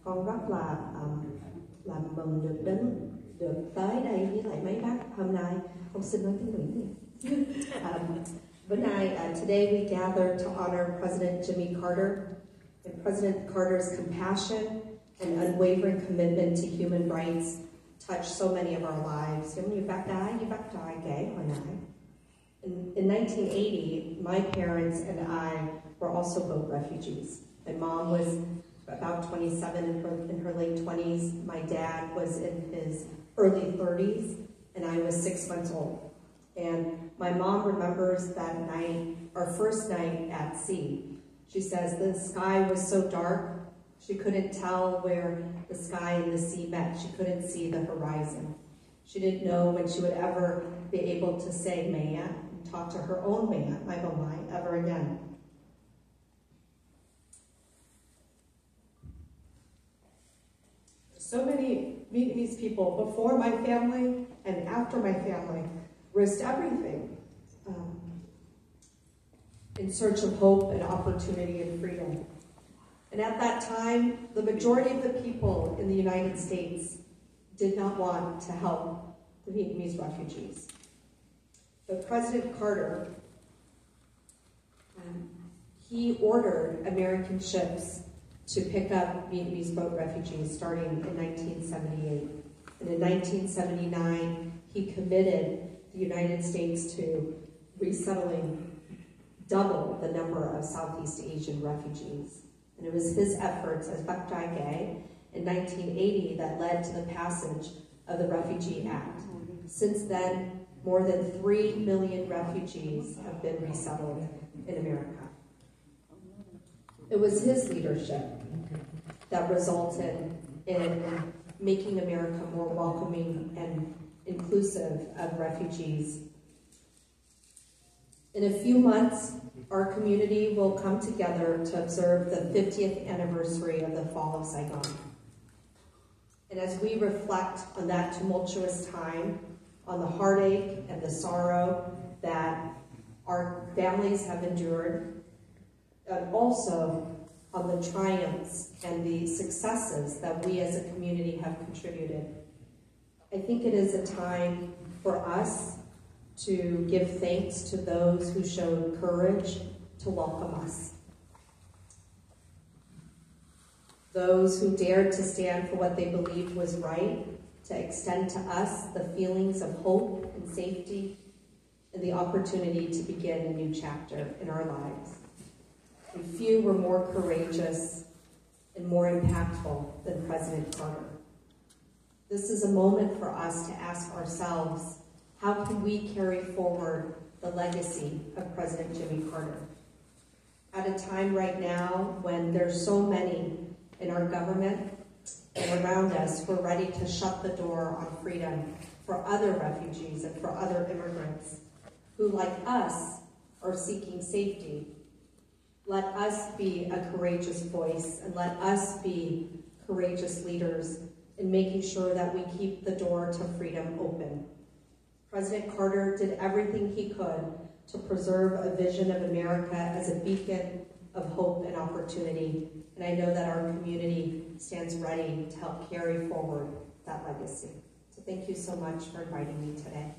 con rất là mừng được tới đây với lại mấy bác hôm nay. Con xin nói tiếng Mỹ nhé. Bữa nay, today we gather to honor President Jimmy Carter and President Carter's compassion and unwavering commitment to human rights touched so many of our lives. Giống như bác Trai kể hồi nãy. In 1980, my parents and I were also both refugees. My mom was about 27 in her late 20s. My dad was in his early 30s, and I was 6 months old. And my mom remembers that night, our first night at sea. She says the sky was so dark, she couldn't tell where the sky and the sea met. She couldn't see the horizon. She didn't know when she would ever be able to say mea and talk to her own mea, my mamai, ever again. So many Vietnamese people before my family and after my family risked everything in search of hope and opportunity and freedom. And at that time, the majority of the people in the United States did not want to help the Vietnamese refugees. But President Carter, he ordered American ships to pick up Vietnamese boat refugees starting in 1978. And in 1979, he committed the United States to resettling double the number of Southeast Asian refugees. And it was his efforts as Bác Trai kể in 1980 that led to the passage of the Refugee Act. Since then, more than 3 million refugees have been resettled in America. It was his leadership that resulted in making America more welcoming and inclusive of refugees. In a few months, our community will come together to observe the 50th anniversary of the fall of Saigon. And as we reflect on that tumultuous time, on the heartache and the sorrow that our families have endured, and also on the triumphs and the successes that we as a community have contributed, I think it is a time for us to give thanks to those who showed courage to welcome us. Those who dared to stand for what they believed was right, to extend to us the feelings of hope and safety and the opportunity to begin a new chapter in our lives. And few were more courageous and more impactful than President Carter. This is a moment for us to ask ourselves, how can we carry forward the legacy of President Jimmy Carter? At a time right now when there's so many in our government and around us who are ready to shut the door on freedom for other refugees and for other immigrants who, like us, are seeking safety, let us be a courageous voice and let us be courageous leaders in making sure that we keep the door to freedom open. President Carter did everything he could to preserve a vision of America as a beacon of hope and opportunity, and I know that our community stands ready to help carry forward that legacy. So thank you so much for inviting me today.